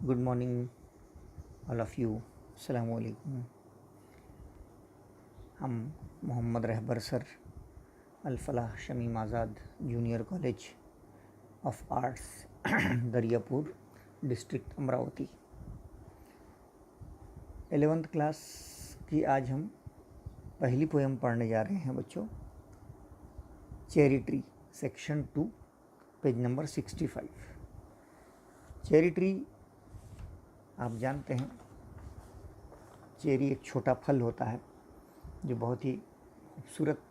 Good morning all of you. अस्सलामु अलैकुम। हम Mohammad Rahbar sir Al Falah Shamim Azad junior college of arts Dariyapur district Amravati 11th class की आज हम पहली पोएम पढ़ने जा रहे हैं बच्चों। Cherry tree section 2 page number 65। Cherry tree आप जानते हैं, चेरी एक छोटा फल होता है जो बहुत ही खूबसूरत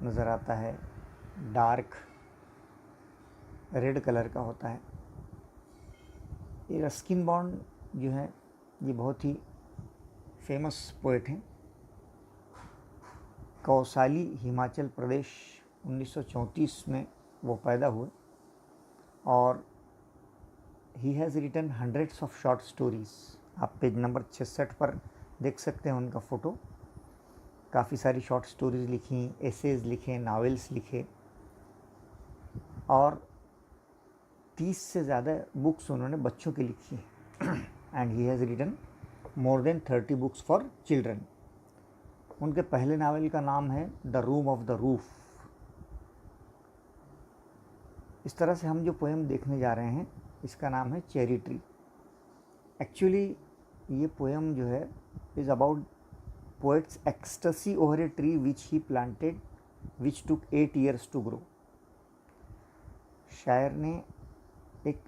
नज़र आता है। डार्क रेड कलर का होता है। ये रस्किन बॉन्ड जो है ये बहुत ही फेमस पोएट हैं। कौसाली हिमाचल प्रदेश 1934 में वो पैदा हुए और he has written hundreds of short stories. आप पेज नंबर 66 पर देख सकते हैं उनका फ़ोटो। काफ़ी सारी शॉर्ट स्टोरीज़ लिखी, एसेज लिखे, नावल्स लिखे और 30 से ज़्यादा बुक्स उन्होंने बच्चों की लिखी हैं। And he has written more than 30 books for children. उनके पहले नावल का नाम है the room of the roof. इस तरह से हम जो पोएम देखने जा रहे हैं इसका नाम है चेरी ट्री। एक्चुअली ये पोएम जो है is about poet's ecstasy over a tree which he planted which took 8 years to grow. शायर ने एक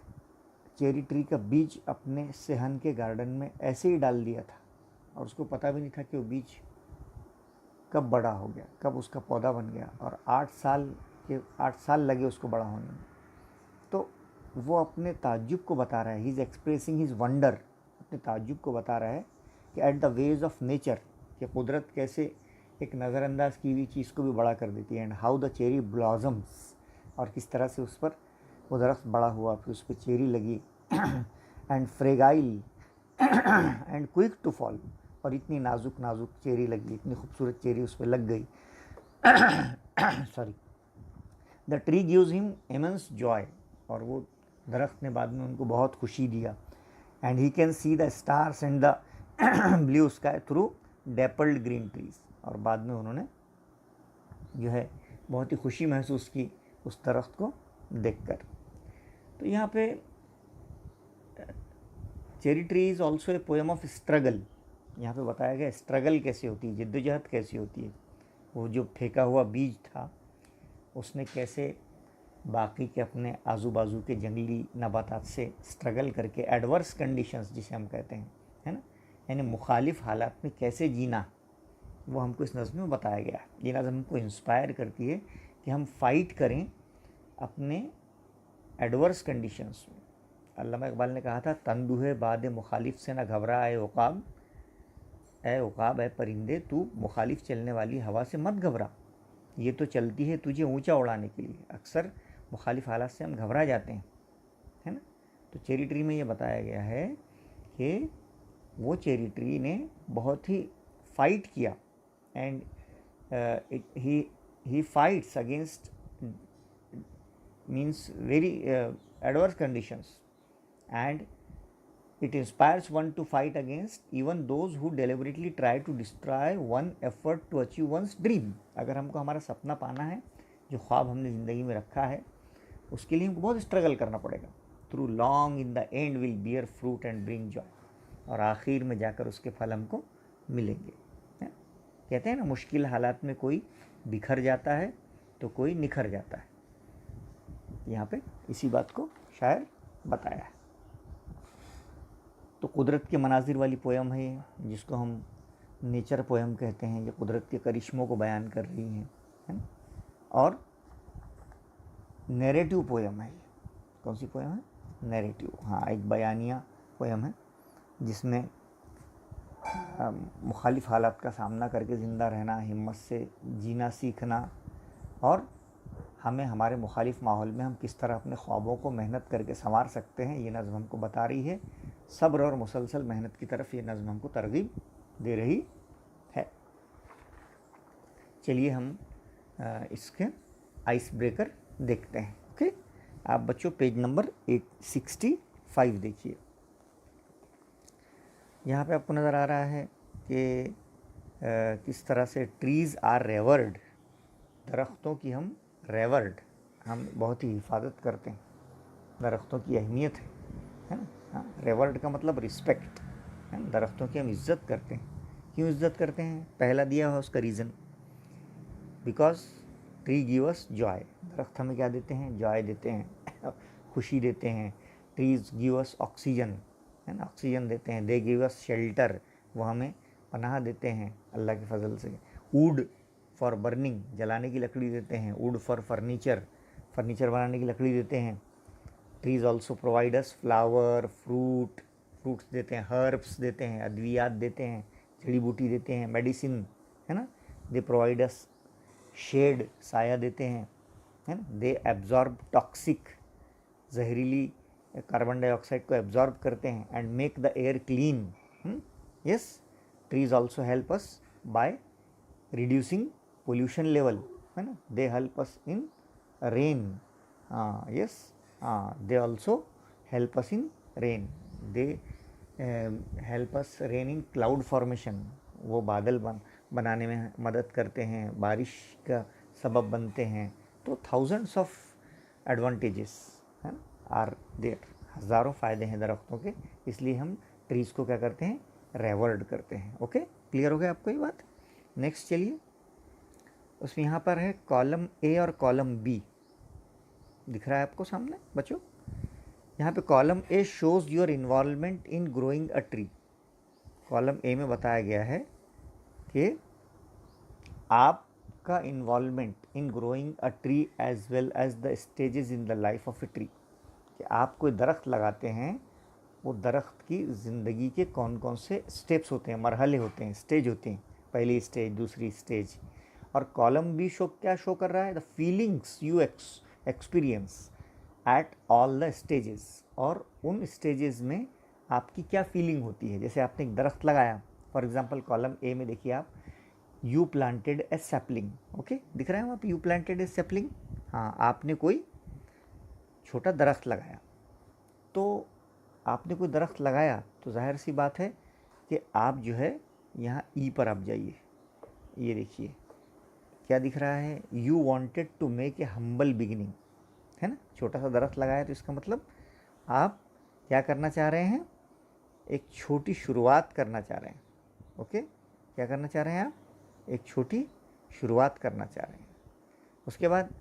चेरी ट्री का बीज अपने सेहन के गार्डन में ऐसे ही डाल दिया था और उसको पता भी नहीं था कि वो बीज कब बड़ा हो गया, कब उसका पौधा बन गया और 8 साल लगे उसको बड़ा होने में। तो वो अपने ताज्जुब को बता रहा है, he is expressing his wonder, अपने ताज्जुब को बता रहा है कि at the ways of nature, कि कुदरत कैसे एक नज़रअंदाज की हुई चीज़ को भी बड़ा कर देती है। And how the cherry blossoms, और किस तरह से उस पर वो दरख्त बड़ा हुआ, फिर उस पर चेरी लगी। And fragile and quick to fall, और इतनी नाजुक नाजुक चेरी लगी, इतनी खूबसूरत चेरी उस पर लग गई। Sorry. The tree gives him immense Joy, और वो दरख्त ने बाद में उनको बहुत खुशी दिया। And he can see the stars and the blue sky through dappled green trees, और बाद में उन्होंने जो है बहुत ही खुशी महसूस की उस दरख्त को देखकर। तो यहाँ पे cherry tree is also a poem of struggle. यहाँ पे बताया गया स्ट्रगल कैसे होती है, जिद्दोजहद कैसी होती है। वो जो फेंका हुआ बीज था उसने कैसे बाकी के अपने आजू बाजू के जंगली नबातात से स्ट्रगल करके एडवर्स कंडीशंस जिसे हम कहते हैं, है ना, यानी मुखालिफ हालात में कैसे जीना, वो हमको इस नज़्म में बताया गया है। ये नज़्म हमको इंस्पायर करती है कि हम फाइट करें अपने एडवर्स कंडीशंस में। अल्लामा इकबाल ने कहा था, तंदुहे बाद मुखालिफ से न घबरा ए उकाब, ए उकाब ए परिंदे तू मुखालिफ चलने वाली हवा से मत घबरा, ये तो चलती है तुझे ऊंचा उड़ाने के लिए। अक्सर मुखालिफ हालात से हम घबरा जाते हैं, है ना। तो चेरी ट्री में ये बताया गया है कि वो चेरी ट्री ने बहुत ही फाइट किया। And he fights against means very adverse conditions, and it inspires one to fight against even those who deliberately try to destroy one effort to achieve one's dream। अगर हमको हमारा सपना पाना है, जो ख्वाब हमने ज़िंदगी में रखा है, उसके लिए हमको बहुत स्ट्रगल करना पड़ेगा। Through long in the end will beer fruit and bring Joy, और आखिर में जाकर उसके फल हमको मिलेंगे। कहते हैं ना, मुश्किल हालात में कोई बिखर जाता है तो कोई निखर जाता है। यहाँ पे इसी बात को शायर बताया है। तो कुदरत के मनाजिर वाली पोएम है ये, जिसको हम नेचर पोएम कहते हैं। ये कुदरत के करिश्मों को बयान कर रही हैं, है ना। और नैरेटिव पोएम है ये। कौन सी पोएम है? नैरेटिव, हाँ, एक बयानिया पोएम है जिसमें मुखालिफ हालात का सामना करके ज़िंदा रहना, हिम्मत से जीना सीखना, और हमें हमारे मुखालिफ माहौल में हम किस तरह अपने ख्वाबों को मेहनत करके संवार सकते हैं, ये नज़्म हमको बता रही है। सब्र और मुसलसल मेहनत की तरफ ये नज़्म हमको तरगीब दे रही है। चलिए हम इसके आइस ब्रेकर देखते हैं। ओके, आप बच्चों पेज नंबर 865 देखिए। यहाँ पे आपको नज़र आ रहा है कि किस तरह से ट्रीज़ आर रेवर्ड, दरख्तों की हम रेवर्ड, हम बहुत ही हिफाजत करते हैं, दरख्तों की अहमियत है ना। हाँ, रेवर्ड का मतलब रिस्पेक्ट है ना, दरख्तों की हम इज़्ज़त करते हैं। क्यों इज़्ज़त करते हैं? पहला दिया है उसका reason, because tree give us Joy, दरख्त हमें क्या देते हैं? जॉय देते हैं, खुशी देते हैं। ट्रीज गिव अस ऑक्सीजन, है ना, ऑक्सीजन देते हैं। दे गिव अस शेल्टर, वो हमें पनाह देते हैं अल्लाह के फजल से। वुड फॉर बर्निंग, जलाने की लकड़ी देते हैं। वुड फॉर फर्नीचर, फर्नीचर बनाने की लकड़ी देते हैं। Trees also provide us flower, fruits देते हैं, हर्ब्स देते हैं, अद्वियात देते हैं, जड़ी बूटी देते हैं, मेडिसिन, है ना। दे प्रोवाइड अस शेड, साया देते हैं, है ना। दे एब्जॉर्ब टॉक्सिक, जहरीली कार्बन डाइऑक्साइड को एब्जॉर्ब करते हैं, and make the air clean. Yes, trees also help us by reducing pollution level, है ना। They help us in rain, हाँ यस, हाँ, they also help us in rain. They help us rain in cloud formation, वो बादल बनाने में मदद करते हैं, बारिश का सबब बनते हैं। तो थाउजेंड्स ऑफ एडवांटेजेस हैं आर देयर, हज़ारों फ़ायदे हैं दरख्तों के, इसलिए हम ट्रीज़ को क्या करते हैं? रेवर्ड करते हैं। ओके, क्लियर हो गया आपको ये बात? नेक्स्ट चलिए, उसमें यहाँ पर है कॉलम ए और कॉलम बी, दिख रहा है आपको सामने बच्चों? यहाँ पे column A shows your involvement in growing a tree. Column A में बताया गया है कि आपका involvement in growing a tree as well as the stages in the life of a tree, कि आप कोई दरख्त लगाते हैं, वो दरख्त की ज़िंदगी के कौन कौन से स्टेप्स होते हैं, मरहले होते हैं, स्टेज होते हैं, पहली स्टेज, दूसरी स्टेज। और कॉलम बी क्या शो कर रहा है? The feelings you experience eight all the stages, और उन स्टेजेस में आपकी क्या फीलिंग होती है। जैसे आपने एक दरख्त लगाया, फॉर एग्जांपल कॉलम ए में देखिए आप, you planted A sapling, okay, दिख रहा है वहाँ पे यू प्लांटेड ए सैपलिंग। हाँ, आपने कोई छोटा दरख्त लगाया, तो आपने कोई दरख्त लगाया तो जाहिर सी बात है कि आप जो है यहाँ ई पर आप जाइए, ये देखिए क्या दिख रहा है? You wanted to make a humble beginning, है ना। छोटा सा दरख्त लगाया तो इसका मतलब आप क्या करना चाह रहे हैं? एक छोटी शुरुआत करना चाह रहे हैं। ओके, क्या करना चाह रहे हैं आप? एक छोटी शुरुआत करना चाह रहे हैं। उसके बाद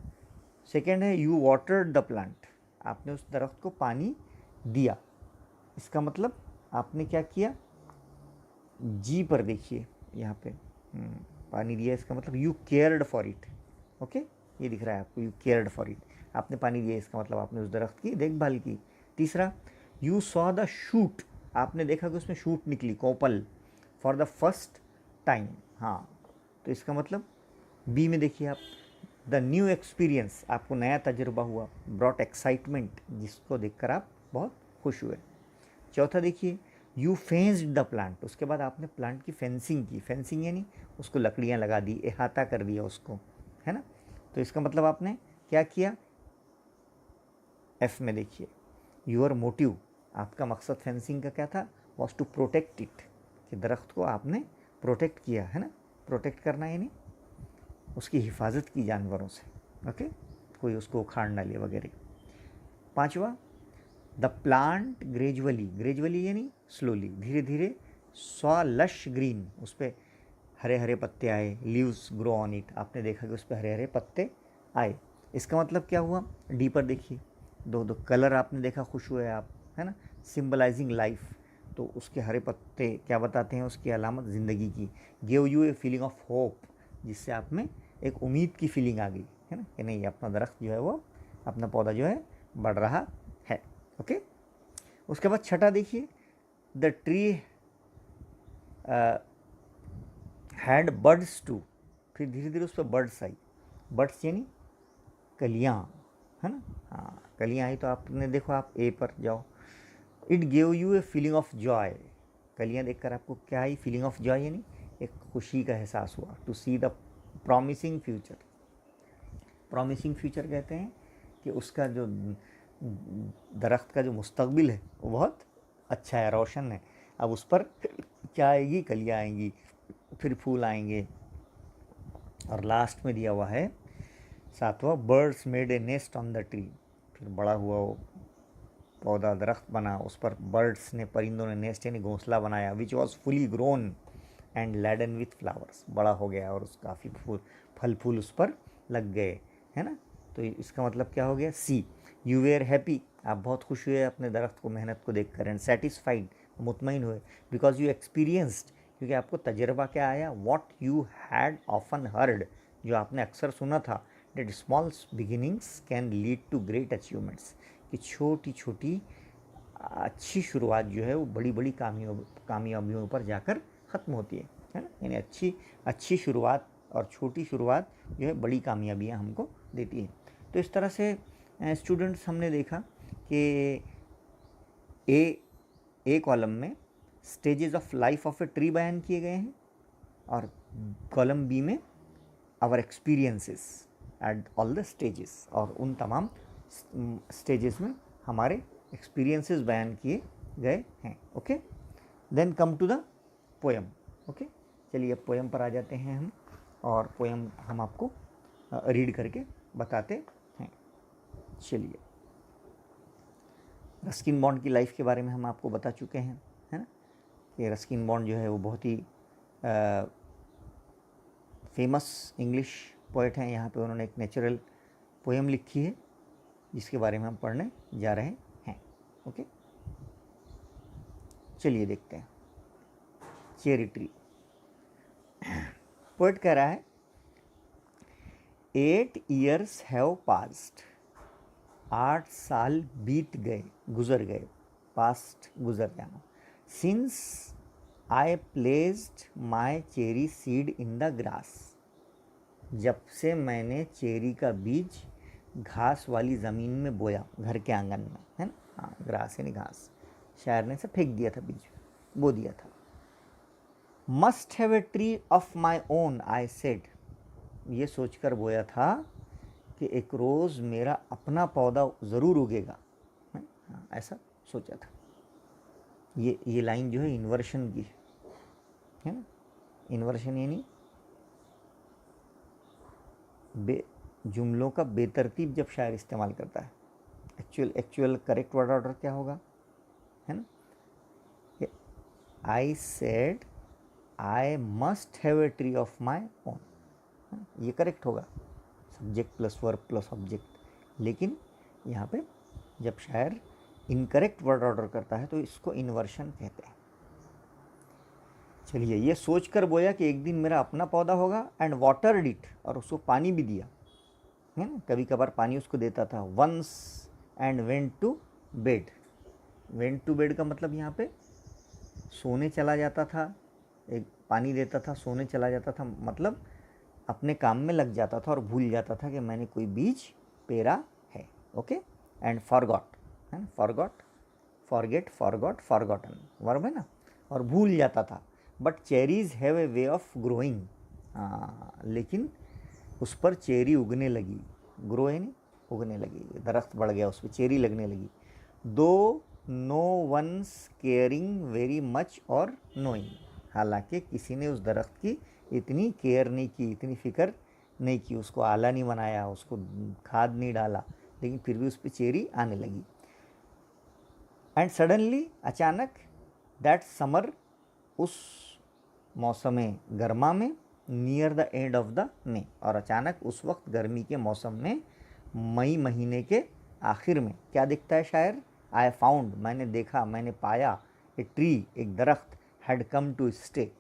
सेकेंड है यू वाटर्ड द प्लांट, आपने उस दरख्त को पानी दिया। इसका मतलब आपने क्या किया? जी पर देखिए यहाँ पे पानी दिया, इसका मतलब you cared for it. Okay, ये दिख रहा है आपको, यू केयर्ड फॉर इट, आपने पानी दिया, इसका मतलब आपने उस दरख्त की देखभाल की। तीसरा, यू सॉ द शूट, आपने देखा कि उसमें शूट निकली, कोपल, फॉर द फर्स्ट टाइम। हाँ, तो इसका मतलब बी में देखिए आप, द न्यू एक्सपीरियंस, आपको नया तजुर्बा हुआ, ब्रॉट एक्साइटमेंट, जिसको देखकर आप बहुत खुश हुए। चौथा देखिए, यू फेंस्ड द प्लांट, उसके बाद आपने प्लांट की फेंसिंग की, फेंसिंग यानी उसको लकड़ियाँ लगा दी, अहाता कर दिया उसको, है ना। तो इसका मतलब आपने क्या किया? एफ में देखिए, योर मोटिव, आपका मकसद फेंसिंग का क्या था? वॉज टू प्रोटेक्ट इट, कि दरख्त को आपने प्रोटेक्ट किया, है ना। प्रोटेक्ट करना यानी उसकी हिफाजत की जानवरों से, ओके, कोई उसको उखाड़ ना ले वगैरह। पांचवा, द प्लांट ग्रेजुअली यानी स्लोली, धीरे धीरे, सॉ लश ग्रीन, उस पर हरे हरे पत्ते आए, लीव्स ग्रो ऑन इट, आपने देखा कि उस पर हरे हरे पत्ते आए। इसका मतलब क्या हुआ? डी पर देखिए, दो दो कलर आपने देखा, खुश हुए आप, है ना, सिंबलाइजिंग लाइफ, तो उसके हरे पत्ते क्या बताते हैं? उसकी अलामत ज़िंदगी की। Give U a feeling of hope, जिससे आप में एक उम्मीद की फीलिंग आ गई, है ना, कि नहीं, अपना दरख्त जो है वो, अपना पौधा जो है बढ़ रहा है। ओके, उसके बाद छठा देखिए, the tree had birds too, फिर धीरे धीरे उस पर बर्ड्स आई, बर्ड्स यानी कलियाँ, है ना। हाँ, कलियाँ आई तो आपने देखो, आप ए पर जाओ, it gave U a feeling of Joy, कलियाँ देखकर आपको क्या आई? फीलिंग ऑफ जॉय यानी एक खुशी का एहसास हुआ। To see the promising future, promising future कहते हैं कि उसका जो दरख्त का जो मुस्तकबिल है वो बहुत अच्छा है, रोशन है। अब उस पर क्या आएगी, कलियाँ आएंगी, फिर फूल आएंगे। और लास्ट में दिया हुआ है 7वां, birds made a nest on the tree. फिर बड़ा हुआ वो पौधा, दरख्त बना, उस पर बर्ड्स ने, परिंदों ने नेस्ट यानी घोंसला बनाया, which was fully grown and laden with flowers. बड़ा हो गया और उस काफ़ी फल फूल उस पर लग गए, है ना। तो इसका मतलब क्या हो गया, सी, यू वेयर हैप्पी, आप बहुत खुश हुए अपने दरख्त को, मेहनत को देखकर, एंड सेटिस्फाइड, मुतमईन हुए, बिकॉज यू एक्सपीरियंस्ड, क्योंकि आपको तजर्बा क्या आया, what you had often heard, जो आपने अक्सर सुना था, that small beginnings can lead to great achievements, कि छोटी छोटी अच्छी शुरुआत जो है वो बड़ी बड़ी कामयाबियों पर जाकर ख़त्म होती है ना। यानी अच्छी शुरुआत और छोटी शुरुआत जो है बड़ी कामयाबियाँ हमको देती है। तो इस तरह से स्टूडेंट्स हमने देखा कि ए कॉलम में stages of life of a tree बयान किए गए हैं, और कॉलम बी में our experiences at all the stages, और उन तमाम स्टेजेस में हमारे एक्सपीरियंसेस बयान किए गए हैं। Okay, then come to the poem. Okay, चलिए अब पोएम पर आ जाते हैं हम, और पोएम हम आपको रीड करके बताते हैं। चलिए, रस्किन बॉन्ड की लाइफ के बारे में हम आपको बता चुके हैं, है ना, कि रस्किन बॉन्ड जो है वो बहुत ही फेमस इंग्लिश पोएट हैं। यहाँ पे उन्होंने एक नेचुरल पोएम लिखी है जिसके बारे में हम पढ़ने जा रहे हैं। ओके, चलिए देखते हैं। Cherry tree. पोएट कह रहा है, 8 years हैव पास्ट, 8 साल बीत गए, गुजर गए, पास्ट गुजर जाना, since I placed my cherry seed in the grass, जब से मैंने चेरी का बीज घास वाली ज़मीन में बोया, घर के आंगन में, है ना। हाँ, ग्रास यानी घास, शायर ने से फेंक दिया था, बीज बो दिया था। Must have a tree of my own I said, ये सोचकर बोया था कि एक रोज़ मेरा अपना पौधा ज़रूर उगेगा, हाँ, ऐसा सोचा था। ये लाइन जो है इन्वर्शन की है ना। इन्वर्शन यानी जुमलों का बेतरतीब जब शायर इस्तेमाल करता है। एक्चुअल करेक्ट वर्ड ऑर्डर क्या होगा, है ना। I said I must have a tree of my own, ये करेक्ट होगा, subject plus verb plus object. लेकिन यहाँ पे जब शायर इनकरेक्ट वर्ड ऑर्डर करता है तो इसको इन्वर्शन कहते हैं। चलिए, ये सोचकर बोया कि एक दिन मेरा अपना पौधा होगा, एंड वाटर्ड इट, और उसको पानी भी दिया, है ना। कभी कभार पानी उसको देता था। Once and went to bed, went to bed का मतलब यहाँ पे सोने चला जाता था, एक पानी देता था, सोने चला जाता था, मतलब अपने काम में लग जाता था और भूल जाता था कि मैंने कोई बीज पेरा है। ओके, एंड फॉरगॉट, है ना, forgot, forget, forgot, forgotten verb है ना, और भूल जाता था। But cherries have a way of growing, लेकिन उस पर चेरी उगने लगी, ग्रो है नहीं, उगने लगी, दरख्त बढ़ गया, उस पर चेरी लगने लगी। Though no one's caring very much और नोइंग, हालांकि किसी ने उस दरख्त की इतनी केयर नहीं की, इतनी फ़िक्र नहीं की, उसको आला नहीं बनाया, उसको खाद नहीं डाला, लेकिन फिर भी उस पर चेरी आने लगी। एंड सडनली, अचानक, दैट समर, उस मौसम गर्मा में, near the end of the May, और अचानक उस वक्त गर्मी के मौसम में, मई महीने के आखिर में क्या दिखता है शायर, आई फाउंड, मैंने देखा, मैंने पाया, ए ट्री, एक दरख्त, हैड कम टू स्टे,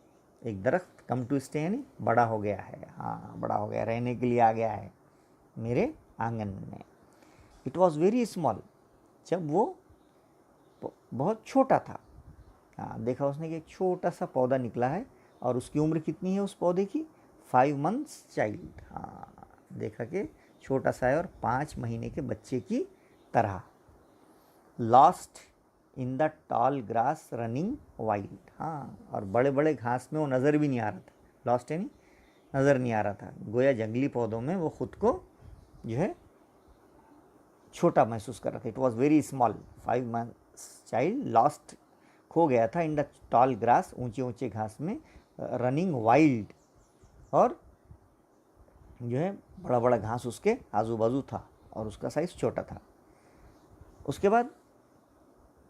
एक दरख्त कम टू स्टे यानी बड़ा हो गया है, हाँ बड़ा हो गया, रहने के लिए आ गया है मेरे आंगन में। इट वॉज वेरी स्मॉल, जब वो बहुत छोटा था, हाँ देखा उसने कि एक छोटा सा पौधा निकला है, और उसकी उम्र कितनी है उस पौधे की, 5 months चाइल्ड, हाँ देखा कि छोटा सा है और 5 महीने के बच्चे की तरह। Lost in the tall grass running wild, हाँ, और बड़े बड़े घास में वो नज़र भी नहीं आ रहा था, लॉस्ट यानी नज़र नहीं आ रहा था, गोया जंगली पौधों में वो खुद को जो है छोटा महसूस कर रहा था। It was very small, 5 months child lost खो गया था इन द टॉल ग्रास, ऊंचे ऊंचे घास में, रनिंग वाइल्ड, और जो है बड़ा बड़ा घास उसके आजू बाजू था और उसका साइज़ छोटा था। उसके बाद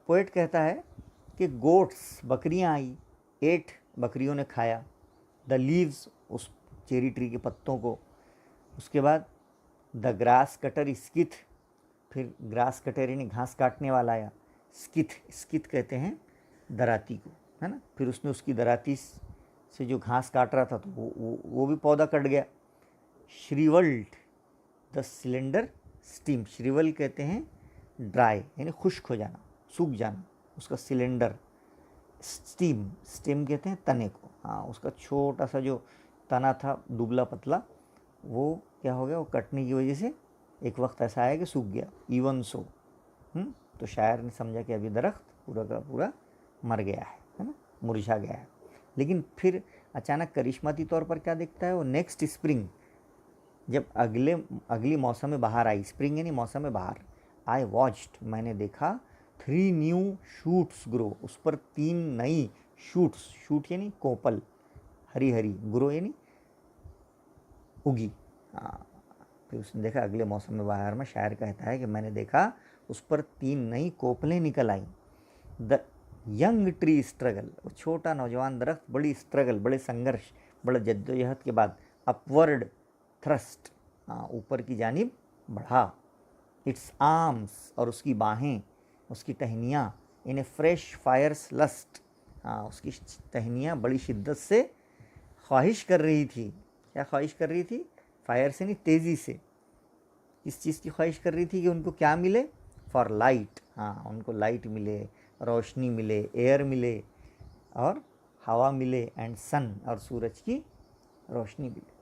पोएट कहता है कि गोट्स, बकरियां आई, एट, बकरियों ने खाया, द लीव्स, उस चेरी ट्री के पत्तों को। उसके बाद द ग्रास कटर स्किथ, फिर ग्रास कटर यानी घास काटने वाला आया, स्किथ, स्किथ कहते हैं दराती को, है ना। फिर उसने उसकी दराती से जो घास काट रहा था तो वो भी पौधा कट गया। श्रीवल्ड द सिलेंडर स्टीम, श्रीवल कहते हैं ड्राई यानी खुश्क हो जाना, सूख जाना, उसका सिलेंडर, स्टीम, स्टीम कहते हैं तने को, हाँ, उसका छोटा सा जो तना था दुबला पतला, वो क्या हो गया, वो कटने की वजह से एक वक्त ऐसा आया कि सूख गया। इवन सो, तो शायर ने समझा कि अभी दरख्त पूरा का पूरा मर गया है ना, मुरझा गया है। लेकिन फिर अचानक करिश्माती तौर पर क्या दिखता है, वो नेक्स्ट स्प्रिंग, जब अगली मौसम में बाहर आई, स्प्रिंग यानी मौसम में बाहर, आई वॉच्ड, मैंने देखा, 3 न्यू शूट्स ग्रो, उस पर 3 नई शूट्स, शूट यानी कोपल, हरी हरी, ग्रो यानी उगी। हाँ, फिर उसने देखा अगले मौसम में बाहर में, शायर कहता है कि मैंने देखा उस पर 3 नई कोपलें निकल आईं। द यंग ट्री स्ट्रगल, वो छोटा नौजवान दरख्त बड़ी स्ट्रगल, बड़े संघर्ष, बड़े जद्दोजहद के बाद अपवर्ड थ्रस्ट, हाँ, ऊपर की जानिब बढ़ा। इट्स आर्म्स, और उसकी बाहें, उसकी टहनियाँ, इन ए फ्रेश फायर्स लस्ट, हाँ, उसकी टहनियाँ बड़ी शिद्दत से ख्वाहिश कर रही थी। क्या ख्वाहिश कर रही थी? फायर से नहीं, तेज़ी से। किस चीज़ की ख्वाहिश कर रही थी कि उनको क्या मिले? फॉर लाइट, हाँ, उनको लाइट मिले, रोशनी मिले, एयर मिले, और हवा मिले, एंड सन, और सूरज की रोशनी मिले,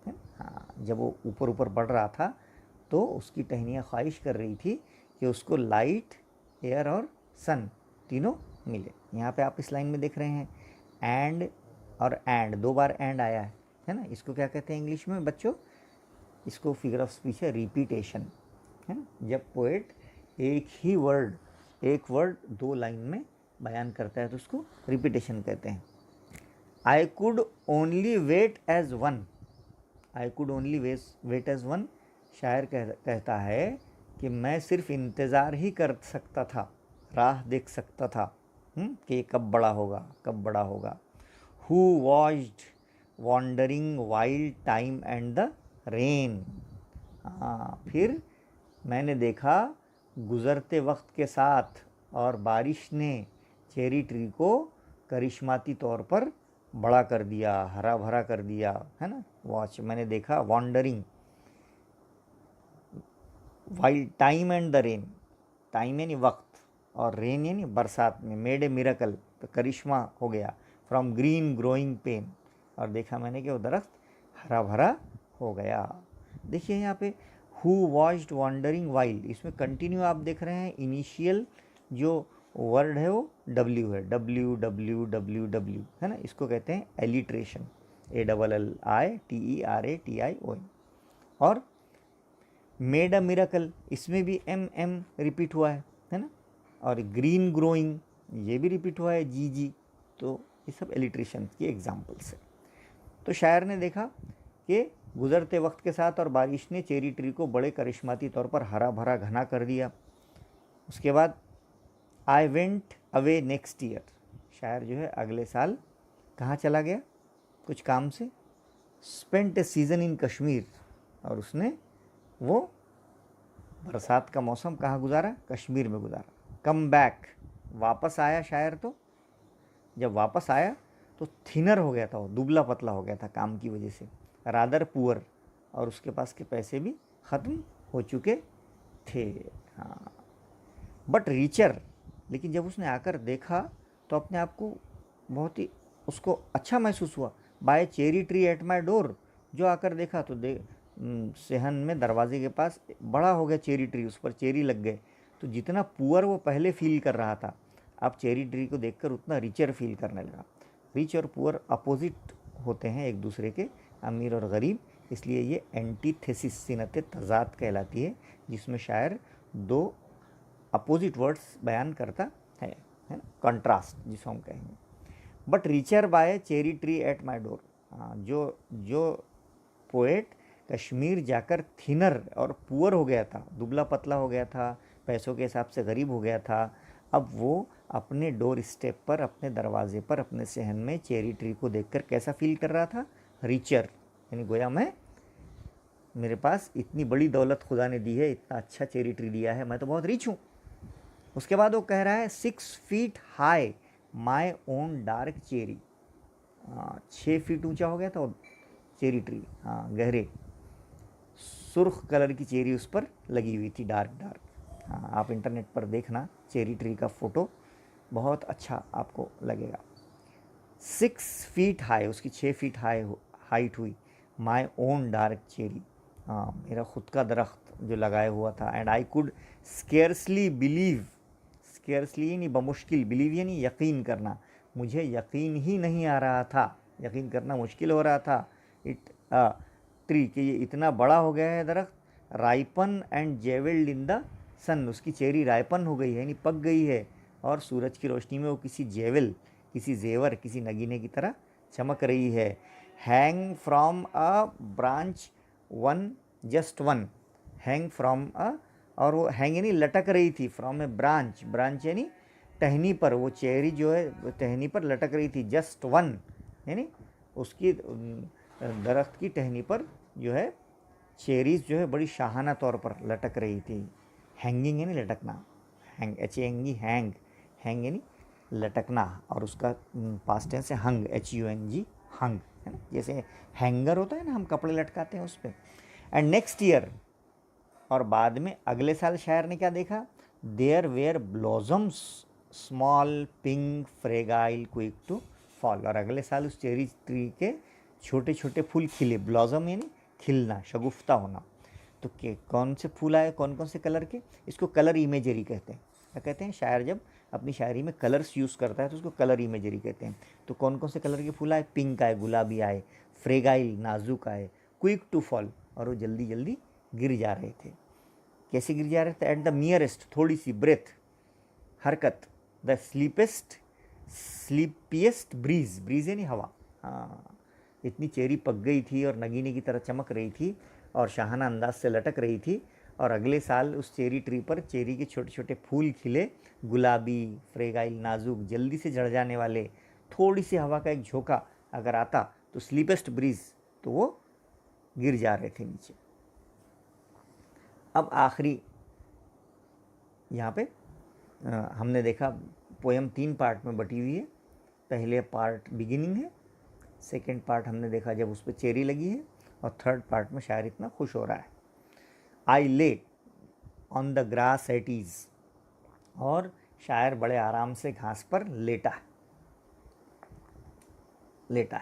है। हाँ, जब वो ऊपर ऊपर बढ़ रहा था तो उसकी टहनियाँ ख्वाहिश कर रही थी कि उसको लाइट, एयर और सन तीनों मिले। यहाँ पे आप इस लाइन में देख रहे हैं एंड और एंड, 2 बार एंड आया है ना। इसको क्या कहते हैं इंग्लिश में बच्चों? इसको फिगर ऑफ स्पीच है रिपीटेशन, है ना। जब पोएट एक वर्ड 2 लाइन में बयान करता है तो उसको रिपीटेशन कहते हैं। I could only wait as one, I could only wait as one, शायर कहता है कि मैं सिर्फ इंतज़ार ही कर सकता था, राह देख सकता था कि कब बड़ा होगा, कब बड़ा होगा। Who watched wandering wild time and the rain, हाँ, फिर मैंने देखा गुज़रते वक्त के साथ और बारिश ने चेरी ट्री को करिश्माती तौर पर बड़ा कर दिया, हरा भरा कर दिया, है ना। वॉच, मैंने देखा, wandering, wild time and the rain, time यानी वक्त और रेन यानी बरसात में, मेड ए मिरेकल, तो करिश्मा हो गया, फ्रॉम ग्रीन ग्रोइंग पेन, और देखा मैंने कि वो दरख्त हरा भरा हो गया। देखिए यहाँ पे हु वॉच्ड वॉन्डरिंग वाइल्ड, इसमें कंटिन्यू आप देख रहे हैं इनिशियल जो वर्ड है वो डब्ल्यू है, डब्ल्यू डब्ल्यू डब्ल्यू डब्ल्यू, है ना। इसको कहते हैं एलिट्रेशन, ALLITERATION। और मेड अ मिरेकल, इसमें भी MM रिपीट हुआ है ना। और ग्रीन ग्रोइंग, ये भी रिपीट हुआ है, GG। तो ये सब एलिट्रेशन की एग्जाम्पल्स है। तो शायर ने देखा कि गुज़रते वक्त के साथ और बारिश ने चेरी ट्री को बड़े करिश्माती तौर पर हरा भरा घना कर दिया। उसके बाद I went away next year, शायर जो है अगले साल कहाँ चला गया? कुछ काम से। स्पेंट ए सीज़न इन कश्मीर, और उसने वो बरसात का मौसम कहाँ गुजारा? कश्मीर में गुजारा। कम बैक, वापस आया शायर, तो जब वापस आया तो थिनर हो गया था, वो दुबला पतला हो गया था काम की वजह से। रादर पुअर, और उसके पास के पैसे भी ख़त्म हो चुके थे, हाँ। बट रिचर, लेकिन जब उसने आकर देखा तो अपने आप को बहुत ही उसको अच्छा महसूस हुआ। By cherry tree at my door, जो आकर देखा तो सेहन में दरवाजे के पास बड़ा हो गया चेरी ट्री, उस पर चेरी लग गए। तो जितना पुअर वो पहले फील कर रहा था, अब चेरी ट्री को देखकर उतना रिचर फील करने लगा। रिच और पुअर अपोजिट होते हैं एक दूसरे के, अमीर और गरीब, इसलिए ये एंटीथेसिस, सिनत तज़ाद कहलाती है, जिसमें शायर 2 अपोजिट वर्ड्स बयान करता है है ना, कंट्रास्ट जिसको हम कहेंगे। But richer by cherry tree at my door, हाँ, जो पोएट कश्मीर जाकर थिनर और पुअर हो गया था, दुबला पतला हो गया था, पैसों के हिसाब से गरीब हो गया था, अब वो अपने डोर स्टेप पर, अपने दरवाजे पर, अपने सहन में चेरी ट्री को देखकर कैसा फील कर रहा था? रिचर, यानी गोया मेरे पास इतनी बड़ी दौलत खुदा ने दी है, इतना अच्छा चेरी ट्री दिया है, मैं तो बहुत रिच हूँ। उसके बाद वो कह रहा है 6 feet high my own dark cherry, 6 feet ऊंचा हो गया था चेरी ट्री, हाँ, गहरे सुर्ख कलर की चेरी उस पर लगी हुई थी, डार्क। हाँ, आप इंटरनेट पर देखना चेरी ट्री का फ़ोटो, बहुत अच्छा आपको लगेगा। 6 फीट हाई, उसकी 6 फीट हाइट हुई। माई ओन डार्क चेरी, हाँ, मेरा खुद का दरख्त जो लगाया हुआ था। And I could scarcely believe, scarcely यानी बमुश्किल, बिलीव यानी यकीन करना, मुझे यकीन ही नहीं आ रहा था, यकीन करना मुश्किल हो रहा था। इट ट्री कि ये इतना बड़ा हो गया है दरख्त। Ripen and jewelled in the सन, उसकी चेरी राइपन हो गई है यानी पक गई है, और सूरज की रोशनी में वो किसी जेवल, किसी जेवर, किसी नगीने की तरह चमक रही है। Hang from a branch one, just one, hang from a, और वो हैंग यानी लटक रही थी, फ्रॉम ए ब्रांच, ब्रांच यानी टहनी पर, वो चेरी जो है टहनी पर लटक रही थी। जस्ट वन यानी उसकी दरख्त की टहनी पर जो है चेरीज़ जो है बड़ी शाहाना तौर पर लटक रही थी। हैंगिंग यानी लटकना, हैंग, HANG, हैंग, हैंग यानी लटकना, और उसका पास्ट टेंस है हंग, HUNG, हंग, है ना, जैसे हैंगर होता है ना, हम कपड़े लटकाते हैं उस पर। एंड नेक्स्ट ईयर, और बाद में अगले साल शायर ने क्या देखा? There were blossoms small pink fragile quick to fall, और अगले साल उस चेरी ट्री के छोटे छोटे फूल खिले। ब्लॉजम यानी खिलना, शगुफ्ता होना। तो कौन से फूल आए, कौन कौन से कलर के? इसको कलर इमेजरी कहते हैं। क्या कहते हैं? शायर जब अपनी शायरी में कलर्स यूज़ करता है तो उसको कलर इमेजरी कहते हैं। तो कौन कौन से कलर के फूल आए? पिंक आए, गुलाबी आए, फ्रेगाइल नाजुक आए, क्विक टू फॉल, और वो जल्दी जल्दी गिर जा रहे थे। कैसे गिर जा रहे थे? एट द नियरेस्ट, थोड़ी सी ब्रेथ, हरकत, द स्लीपिएस्ट ब्रीज, ब्रीज यानी हवा, हाँ, इतनी चेरी पक गई थी और नगीने की तरह चमक रही थी और शाहाना अंदाज से लटक रही थी। और अगले साल उस चेरी ट्री पर चेरी के छोटे छोटे फूल खिले, गुलाबी, फ्रेगाइल, नाजुक, जल्दी से झड़ जाने वाले। थोड़ी सी हवा का एक झोंका अगर आता तो स्लीपेस्ट ब्रीज, तो वो गिर जा रहे थे नीचे। अब आखिरी यहाँ पे हमने देखा पोएम 3 पार्ट में बटी हुई है। पहले पार्ट बिगिनिंग है, सेकेंड पार्ट हमने देखा जब उस पर चेरी लगी है, और थर्ड पार्ट में शायर इतना खुश हो रहा है। I lay on the grass at ease, और शायर बड़े आराम से घास पर लेटा है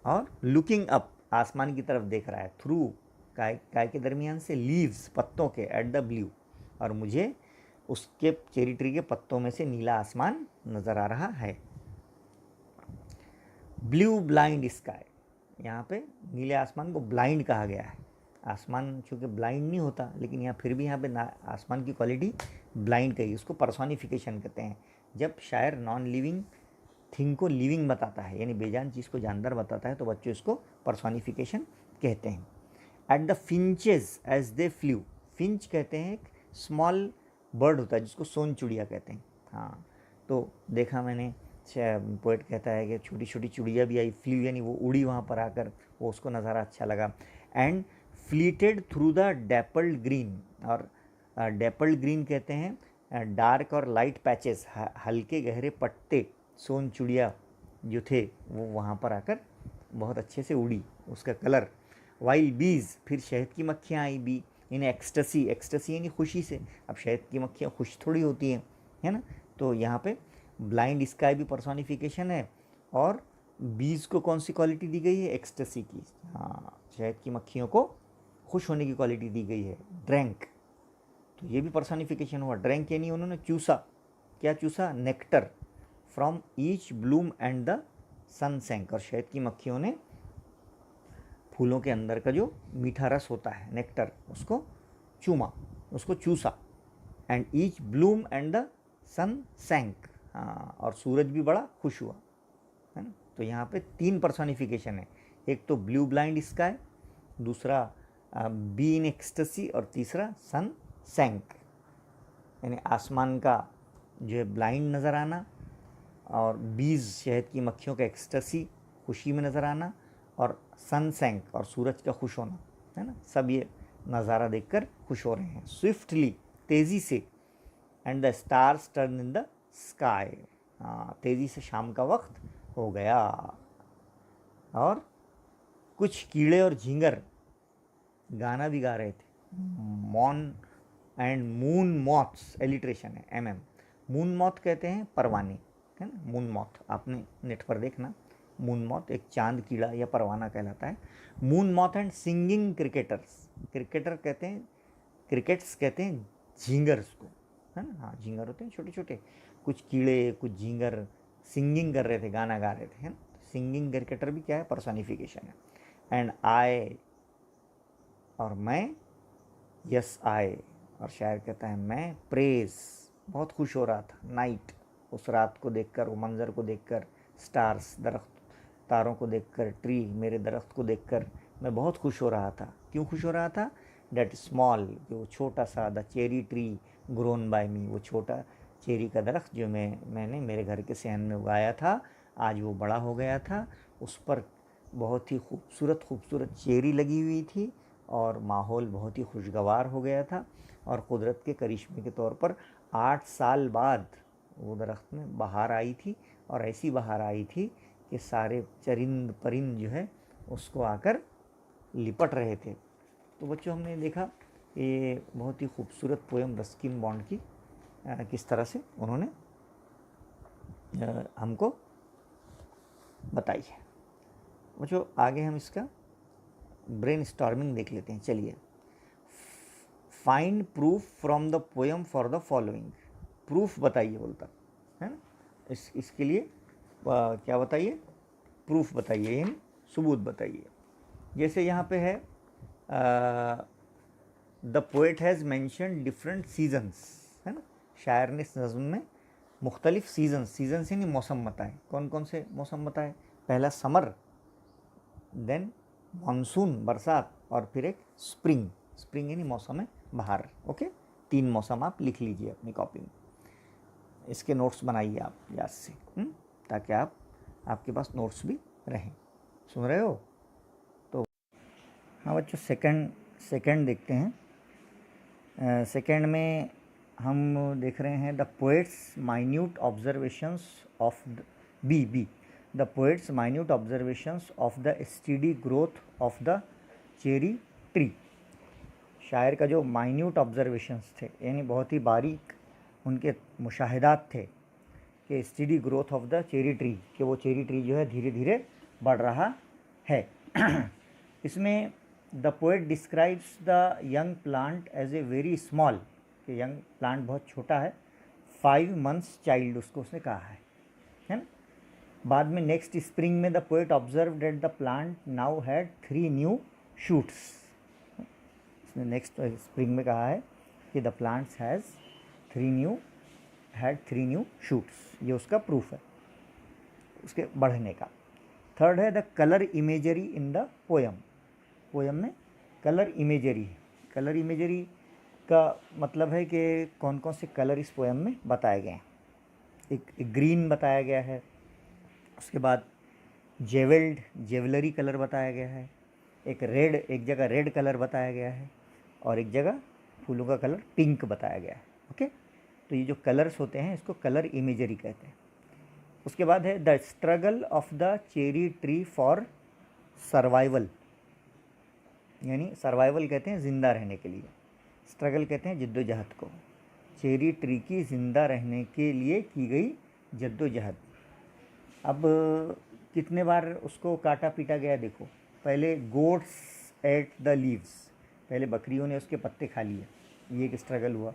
और लुकिंग अप, आसमान की तरफ देख रहा है। थ्रू काय के दरमियान से, लीव्स पत्तों के, एट द ब्लू, और मुझे उसके चेरी ट्री के पत्तों में से नीला आसमान नज़र आ रहा है। ब्लू ब्लाइंड स्काई, यहाँ पे नीले आसमान को ब्लाइंड कहा गया है। आसमान चूँकि ब्लाइंड नहीं होता, लेकिन यहाँ फिर भी यहाँ पे आसमान की क्वालिटी ब्लाइंड कही, उसको पर्सोनिफिकेशन कहते हैं। जब शायर नॉन लिविंग थिंग को लिविंग बताता है, यानी बेजान चीज़ को जानदार बताता है, तो बच्चों इसको पर्सोनिफिकेशन कहते हैं। At the finches as they flew, finch कहते हैं एक स्मॉल बर्ड होता है जिसको सोन चिड़िया कहते हैं। हाँ, तो देखा मैंने, पोएट कहता है कि छोटी छोटी चिड़िया भी आई, फ्लू यानी वो उड़ी वहाँ पर आकर, वो उसको नज़ारा अच्छा लगा। एंड फ्लीटेड थ्रू द डेपल्ड ग्रीन, और डेपल्ड ग्रीन कहते हैं डार्क और लाइट पैचेस, हल्के गहरे पट्टे, सोन चिड़िया जो थे वो वहाँ पर आकर बहुत अच्छे से उड़ी, उसका कलर। वाइल बीज, फिर शहद की मक्खियाँ आई, बी इन एक्सटेसी, एक्सटेसी यानी खुशी से। अब शहद की मक्खियाँ खुश थोड़ी होती हैं, है ना, तो यहाँ पे ब्लाइंड स्काई भी पर्सोनिफिकेशन है, और बीज को कौन सी क्वालिटी दी गई है? एक्सटेसी की, हाँ, शहद की मक्खियों को खुश होने की क्वालिटी दी गई है। ड्रैंक, तो ये भी पर्सोनिफिकेशन हुआ। ड्रैंक यानी उन्होंने चूसा, क्या चूसा? Nectar from each bloom and the sun sank, और शहद की मक्खियों ने फूलों के अंदर का जो मीठा रस होता है, नेक्टर, उसको चूमा, उसको चूसा। And each bloom and the sun sank, हाँ, और सूरज भी बड़ा खुश हुआ, है ना। तो यहाँ पे 3 पर्सोनिफिकेशन है, एक तो ब्लू ब्लाइंड स्काई, दूसरा बी इन एक्सटेसी, और तीसरा सन सैंक, यानी आसमान का जो है ब्लाइंड नज़र आना, और बीज शहद की मक्खियों का एक्सटेसी खुशी में नज़र आना, और सन सैंक और सूरज का खुश होना, है ना। सब ये नज़ारा देखकर खुश हो रहे हैं। स्विफ्टली, तेज़ी से, and the stars turn in the sky, हाँ, तेज़ी से शाम का वक्त हो गया, और कुछ कीड़े और झींगर गाना भी गा रहे थे। मॉन एंड मून मॉथ्स, एलिट्रेशन है, MM। मून मॉथ कहते हैं परवाने, है ना। मून मॉथ आपने नेट पर देखना, मून मॉथ एक चांद कीड़ा या परवाना कहलाता है। Moon moth and singing cricketers, cricketer कहते हैं, क्रिकेट्स कहते हैं झींगर्स को, है ना। हाँ, झींगर होते हैं छोटे छोटे, कुछ कीड़े कुछ झींगर सिंगिंग कर रहे थे, गाना गा रहे थे, है ना। सिंगिंग क्रिकेटर भी क्या है, पर्सोनिफिकेशन है। एंड आई, और मैं, यस आई, और शायर कहता है मैं प्रेज, बहुत खुश हो रहा था, नाइट, उस रात को देखकर, वो मंज़र को देखकर, स्टार्स, दरख्त, तारों को देखकर, ट्री, मेरे दरख्त को देखकर मैं बहुत खुश हो रहा था। क्यों खुश हो रहा था? डेट स्मॉल, वो छोटा सा, the cherry tree grown by me, वो छोटा चेरी का दरख्त जो मैंने मेरे घर के सहन में उगाया था, आज वो बड़ा हो गया था, उस पर बहुत ही खूबसूरत खूबसूरत चेरी लगी हुई थी, और माहौल बहुत ही खुशगवार हो गया था। और कुदरत के करिश्मे के तौर पर 8 साल बाद वो दरख्त में बहार आई थी, और ऐसी बहार आई थी कि सारे चरिंद परिंद जो है उसको आकर लिपट रहे थे। तो बच्चों, हमने देखा ये बहुत ही खूबसूरत पोएम रस्किन बॉन्ड की किस तरह से उन्होंने हमको बताई है। बच्चों, आगे हम इसका ब्रेन स्टॉर्मिंग देख लेते हैं। चलिए, find proof from the poem for the following, proof बताइए बोलता है ना। इसके लिए क्या बताइए, प्रूफ बताइए, यानी सबूत बताइए। जैसे यहाँ पे है, the poet has mention different seasons, है ना। शायर ने इस नज़्म में मुख्तलिफ सीजन से नहीं मौसम बताए। कौन कौन से मौसम बताए? पहला समर, देन मानसून बरसात, और फिर एक स्प्रिंग, स्प्रिंग यानी मौसम है बाहर। ओके, 3 मौसम आप लिख लीजिए अपनी कॉपी में, इसके नोट्स बनाइए आप याद से, ताकि आपके पास नोट्स भी रहें। सुन रहे हो? तो हाँ बच्चों, सेकंड देखते हैं। सेकंड में हम देख रहे हैं the poets minute observations of be the poets minute observations of the steady growth of the cherry tree. शायर का जो माइन्यूट ऑब्जर्वेशंस थे, यानी बहुत ही बारीक उनके मुशाहिदात थे कि steady growth of the cherry tree, कि वो चेरी ट्री जो है धीरे धीरे बढ़ रहा है। इसमें the poet describes the young plant as a very small, कि यंग प्लांट बहुत छोटा है, 5 months चाइल्ड उसको उसने कहा है ना। बाद में नेक्स्ट स्प्रिंग में the poet observe that the plant now had 3 new shoots. इसने नेक्स्ट स्प्रिंग में कहा है कि the plants had 3 new shoots. ये उसका प्रूफ है उसके बढ़ने का। थर्ड है the colour imagery in the poem. Poem में कलर इमेजरी है। कलर इमेजरी का मतलब है कि कौन कौन से कलर इस पोएम में बताए गए हैं। एक ग्रीन बताया गया है, उसके बाद जेवलरी कलर बताया गया है, एक जगह रेड कलर बताया गया है, और एक जगह फूलों का कलर पिंक बताया गया है। ओके, तो ये जो कलर्स होते हैं इसको कलर इमेजरी कहते हैं। उसके बाद है the struggle of the cherry tree for survival, यानी सर्वाइवल कहते हैं ज़िंदा रहने के लिए, स्ट्रगल कहते हैं जद्दोजहद को। चेरी ट्री की ज़िंदा रहने के लिए की गई जद्दोजहद। अब कितने बार उसको काटा पीटा गया देखो। पहले गोट्स एट द लीव्स, पहले बकरियों ने उसके पत्ते खा लिए, ये एक स्ट्रगल हुआ।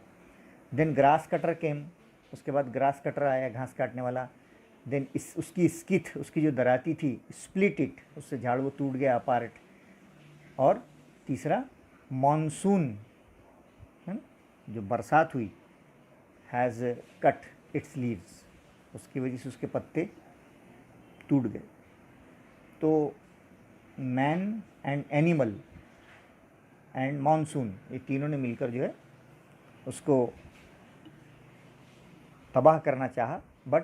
देन ग्रास कटर केम, उसके बाद ग्रास कटर आया, घास काटने वाला। देन उसकी स्किथ, उसकी जो दराती थी, स्प्लिट इट, उससे झाड़ वो टूट गया अपार्ट। और तीसरा मॉनसून, है ना, जो बरसात हुई, हैज़ कट इट्स लीव्स, उसकी वजह से उसके पत्ते टूट गए। तो man and animal and monsoon, ये तीनों ने मिलकर जो है उसको तबाह करना चाहा, but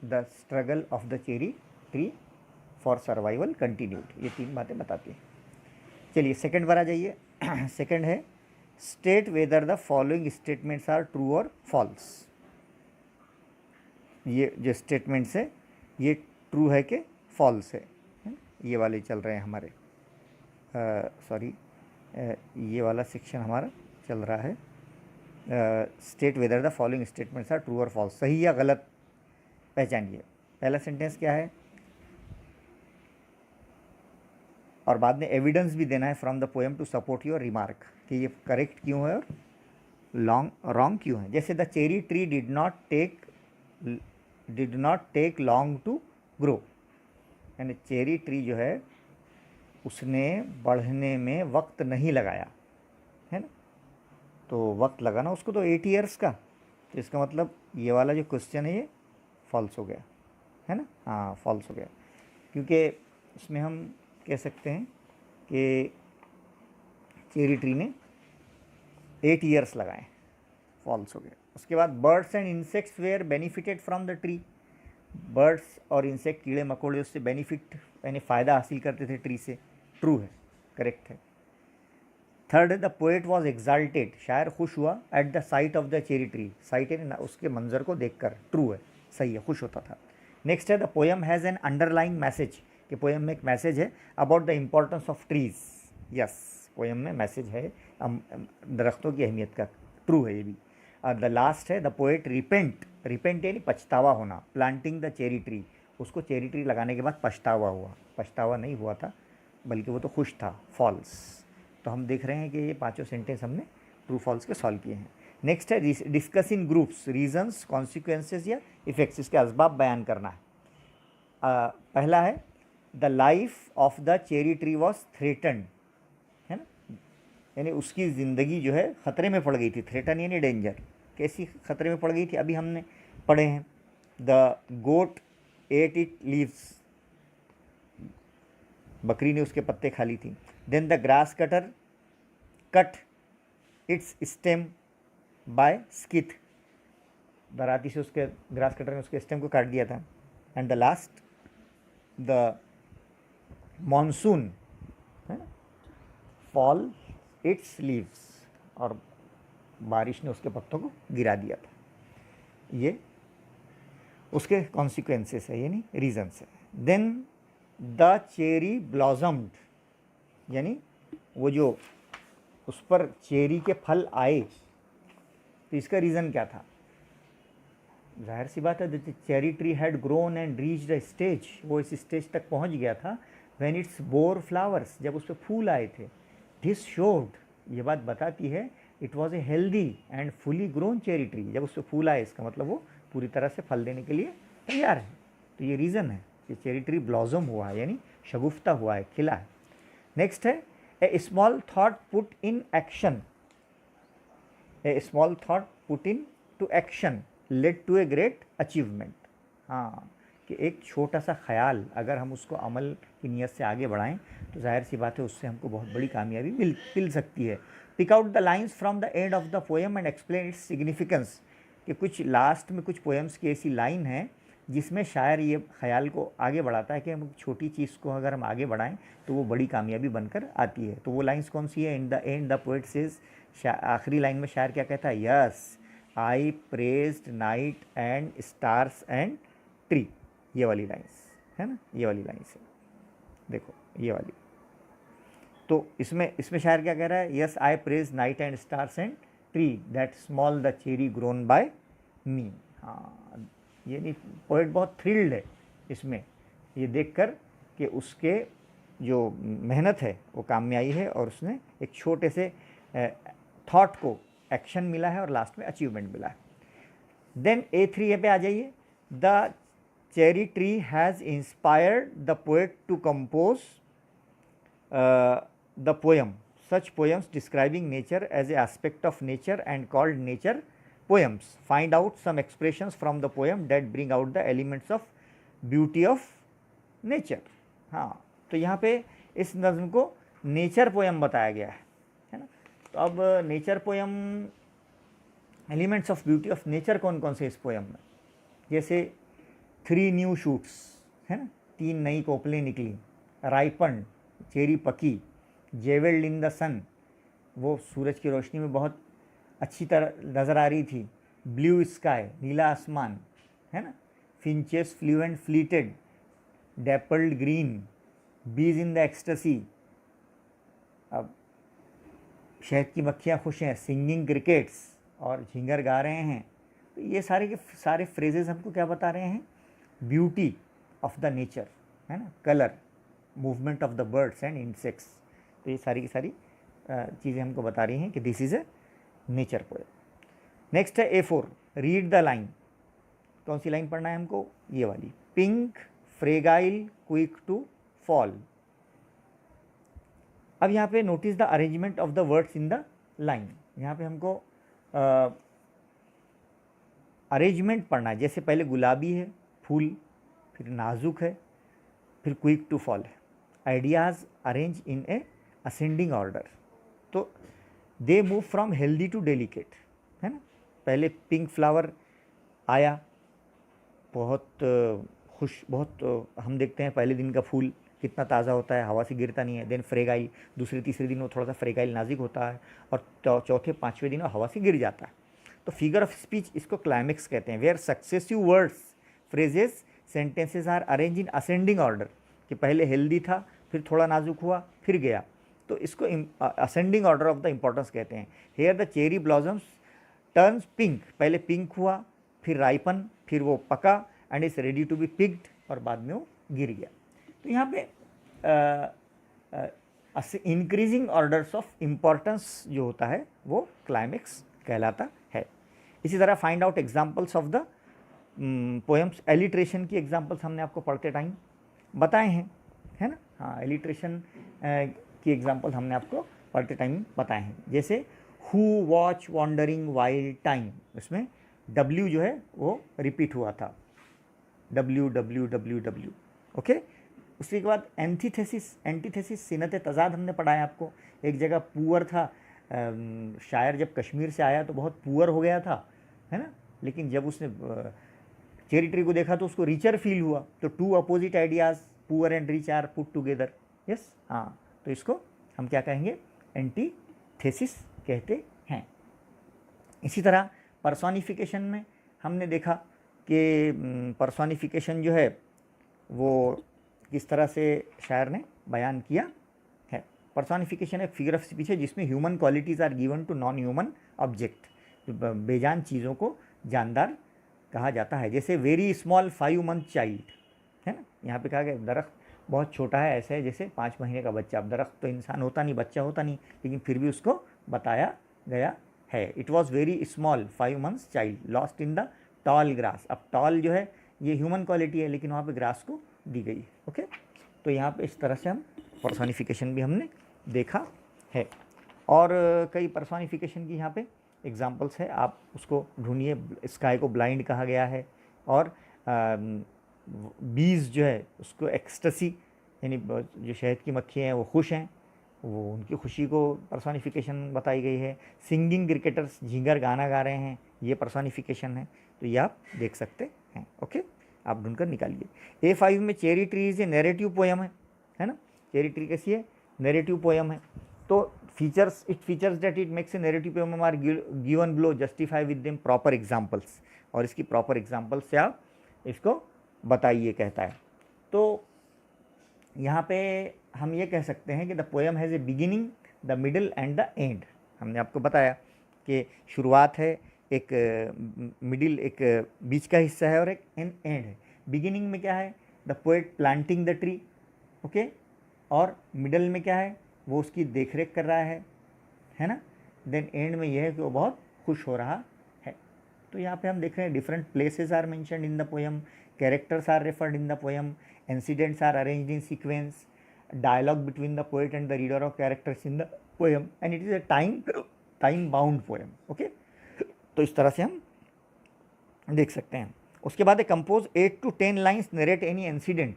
the struggle of the cherry tree for survival continued. ये 3 बातें बताती हैं। चलिए सेकंड पर आ जाइए। सेकंड है state whether the following statements are true और फॉल्स। ये जो स्टेटमेंट्स है ये ट्रू है कि फॉल्स है, ये वाले चल रहे हैं हमारे, सॉरी ये वाला सेक्शन हमारा चल रहा है। State whether the following statements are true और फॉल्स, सही या गलत पहचानिए। पहला सेंटेंस क्या है, और बाद में एविडेंस भी देना है from the poem to support your remark कि ये करेक्ट क्यों है और रॉन्ग क्यों है। जैसे the cherry tree did not take long to grow, यानी चेरी ट्री जो है उसने बढ़ने में वक्त नहीं लगाया, है ना। तो वक्त लगाना उसको तो 8 ईयर्स का, तो इसका मतलब ये वाला जो क्वेश्चन है ये फॉल्स हो गया, है ना। हाँ फॉल्स हो गया, क्योंकि इसमें हम कह सकते हैं कि चेरी ट्री ने 8 ईयर्स लगाए, फॉल्स हो गया। उसके बाद birds and insects were benefited from the tree, birds और इंसेक्ट कीड़े मकोड़े उससे बेनिफिट यानी फ़ायदा हासिल करते थे ट्री से, ट्रू है, करेक्ट है। थर्ड है द पोएट वॉज एग्जाल्टेड, शायर खुश हुआ at the site of the cherry tree, site है उसके मंजर को देखकर, ट्रू है, सही है, खुश होता था। नेक्स्ट है the poem has an underlying message, कि पोएम में एक मैसेज है about the importance of trees, yes poem में मैसेज है दरख्तों की अहमियत का, ट्रू है ये भी। द लास्ट है द पोएट रिपेंट यानी पछतावा होना, प्लांटिंग द चेरी ट्री, उसको चेरी ट्री लगाने के बाद पछतावा हुआ, पछतावा नहीं हुआ था बल्कि वो तो खुश था, फॉल्स। तो हम देख रहे हैं कि ये 5 सेंटेंस हमने ट्रू फॉल्स के सॉल्व किए हैं। नेक्स्ट है discuss in groups reasons consequences या इफेक्ट्स, इसके असबाब बयान करना है। पहला है the life of the cherry tree was threatened, है ना, यानी उसकी ज़िंदगी जो है ख़तरे में पड़ गई थी, थ्रेटन यानी डेंजर, कैसी ख़तरे में पड़ गई थी अभी हमने पढ़े हैं। The goat ate it leaves, बकरी ने उसके पत्ते खा ली थी। Then the grass cutter cut its stem by scythe, दराती से उसके ग्रास कटर ने उसके स्टेम को काट दिया था। And the last the monsoon fall it's leaves, और बारिश ने उसके पत्तों को गिरा दिया था। ये उसके कॉन्सिक्वेंसेस है यानी रीजंस है। देन द चेरी ब्लॉजम्ड, यानी वो जो उस पर चेरी के फल आए, तो इसका रीज़न क्या था। जाहिर सी बात है the cherry tree had grown and reached a stage, वो इस स्टेज तक पहुंच गया था व्हेन इट्स बोर फ्लावर्स, जब उस पर फूल आए थे। दिस शोड, ये बात बताती है it was a healthy and fully grown cherry tree, जब उस पर फूल आए इसका मतलब वो पूरी तरह से फल देने के लिए तैयार है। तो ये रीज़न है कि चेरी ट्री ब्लॉसम हुआ है यानी शगुफ्ता हुआ है, खिला है। नेक्स्ट है a small thought put in action, a small thought put into action led to a great achievement. हाँ, कि एक छोटा सा ख्याल अगर हम उसको अमल की नीयत से आगे बढ़ाएं तो जाहिर सी बात है उससे हमको बहुत बड़ी कामयाबी मिल सकती है। Pick out the lines from the end of the poem and explain its significance, कि कुछ लास्ट में कुछ पोएम्स की ऐसी लाइन है जिसमें शायर ये ख्याल को आगे बढ़ाता है कि हम छोटी चीज़ को अगर हम आगे बढ़ाएं तो वो बड़ी कामयाबी बनकर आती है। तो वो लाइन्स कौन सी है। In the end the poet says, आखिरी लाइन में शायर क्या कहता है, yes I praised night and stars and tree, ये वाली लाइन्स है ना, ये वाली लाइन्स है, देखो ये वाली। तो इसमें शायर क्या कह रहा है, yes I praise night and stars and tree that small the cherry grown by me. हाँ, ये नहीं, पोएट बहुत थ्रिल्ड है इसमें ये देखकर कि उसके जो मेहनत है वो काम में आई है और उसने एक छोटे से थॉट को एक्शन मिला है और लास्ट में अचीवमेंट मिला है। देन A3 पे आ जाइए। The cherry tree has inspired the poet to compose the poem, such poems describing nature as a aspect of nature and called nature poems. Find out some expressions from the poem that bring out the elements of beauty of nature. हाँ, तो यहाँ पे इस नज़्म को nature poem बताया गया है ना। तो अब nature poem, elements of beauty of nature कौन कौन से इस पोएम में, जैसे 3 न्यू शूट्स है ना, 3 नई कोपलें निकली, राइपन चेरी पकी, जेवेल्ड इन द सन वो सूरज की रोशनी में बहुत अच्छी तरह नज़र आ रही थी, ब्लू स्काई नीला आसमान है ना, फिंचेस फ्लू एंड फ्लीटेड, डेपल्ड ग्रीन, बीज इन द एक्सटेसी, अब शहद की मक्खियाँ खुश हैं, सिंगिंग क्रिकेट्स और झिंगर गा रहे हैं। तो ये सारे के सारे फ्रेजेस हमको क्या बता रहे हैं, ब्यूटी ऑफ द नेचर है ना, colour, movement of the birds and insects. तो ये सारी की सारी चीज़ें हमको बता रही हैं कि this is a nature poem. Next है A4, रीड द लाइन। कौन सी लाइन पढ़ना है हमको, ये वाली, pink fragile quick to fall. अब यहाँ पे notice the arrangement of the words in the line. यहाँ पे हमको अरेंजमेंट पढ़ना है, जैसे पहले गुलाबी है फूल, फिर नाजुक है, फिर क्विक टू फॉल है। Ideas arrange in a ascending order. तो they move from healthy to delicate है ना। पहले पिंक फ्लावर आया, बहुत खुश, बहुत हम देखते हैं पहले दिन का फूल कितना ताज़ा होता है, हवा से गिरता नहीं है। देन फ्रेगाइल, दूसरे तीसरे दिन वो थोड़ा सा फ्रेगाइल नाजुक होता है, और चौथे पाँचवें दिन वो हवा से गिर जाता है। तो फिगर ऑफ स्पीच इसको क्लाइमेक्स कहते हैं, where successive words phrases sentences are arrange in ascending order, कि पहले हेल्दी था, फिर थोड़ा नाजुक हुआ, फिर गया। तो इसको ascending order of the importance कहते हैं। Here the cherry blossoms turns pink, पहले पिंक हुआ, फिर राइपन, फिर वो पका and is ready to be picked, और बाद में वो गिर गया। तो यहाँ पे इंक्रीजिंग ऑर्डर्स ऑफ इम्पोर्टेंस जो होता है वो क्लाइमेक्स कहलाता है। इसी तरह find out examples of the poems. Alliteration की एग्जाम्पल्स हमने आपको पढ़ते टाइम बताए हैं है ना। हाँ, एलिट्रेशन की एग्जाम्पल हमने आपको पढ़ते टाइम बताए हैं, जैसे who watch wandering wild time, उसमें W जो है वो रिपीट हुआ था, W। ओके। उसके बाद एंटीथेसिस, एंटीथेसिस सिनत तजाद हमने पढ़ाया आपको। एक जगह पुअर था, शायर जब कश्मीर से आया तो बहुत पुअर हो गया था है ना, लेकिन जब उसने चेरी ट्री को देखा तो उसको रिचर फील हुआ। तो 2 opposite ideas, poor and rich are put together. Yes, हाँ, तो इसको हम क्या कहेंगे, एंटीथेसिस कहते हैं। इसी तरह पर्सोनिफिकेशन में हमने देखा कि पर्सोनिफिकेशन जो है वो किस तरह से शायर ने बयान किया है। पर्सोनिफिकेशन एक फिगर ऑफ स्पीच है जिसमें human qualities are given to non human object, बेजान चीज़ों को जानदार कहा जाता है। जैसे वेरी स्मॉल 5 मंथ चाइल्ड है ना, यहाँ पे कहा गया दरख्त बहुत छोटा है, ऐसे है जैसे 5 महीने का बच्चा। अब दरख्त तो इंसान होता नहीं, बच्चा होता नहीं, लेकिन फिर भी उसको बताया गया है। It was very small 5 months child lost in the tall grass. अब टॉल जो है ये ह्यूमन क्वालिटी है, लेकिन वहाँ पे ग्रास को दी गई है। ओके, तो यहाँ पे इस तरह से हम पर्सोनिफिकेशन भी हमने देखा है, और कई पर्सोनिफिकेशन की यहाँ पे एग्जांपल्स है, आप उसको ढूंढिए। स्काई को ब्लाइंड कहा गया है, और बीज जो है उसको एक्सटेसी, यानी जो शहद की मक्खियाँ हैं वो खुश हैं, वो उनकी खुशी को पर्सोनिफिकेशन बताई गई है। सिंगिंग क्रिकेटर्स झिंगर गाना गा रहे हैं, ये पर्सोनिफिकेशन है, तो ये आप देख सकते हैं। ओके, आप ढूंढकर निकालिए। A5 में cherry tree is a narrative poem है ना। चेरी ट्री कैसी है, नैरेटिव पोएम है। तो features, it features that it makes a narrative poem are given below, justify with them proper examples, और इसकी प्रॉपर एग्जांपल से आप इसको बताइए कहता है। तो यहाँ पे हम ये कह सकते हैं कि the poem has a beginning, the middle and the end. हमने आपको बताया कि शुरुआत है, एक मिडिल, एक बीच का हिस्सा है, और एक एंड है। बिगिनिंग में क्या है, the poet planting the tree, okay, और मिडल में क्या है, वो उसकी देखरेख कर रहा है ना। देन एंड में यह है कि वो बहुत खुश हो रहा है। तो यहाँ पे हम देख रहे हैं different places are mentioned in the poem, characters are referred in the poem, incidents are arranged in sequence, dialogue between the poet and the reader of characters in the poem, and it is a time bound poem. Okay, तो इस तरह से हम देख सकते हैं। उसके बाद है compose 8 to 10 lines narrate any incident,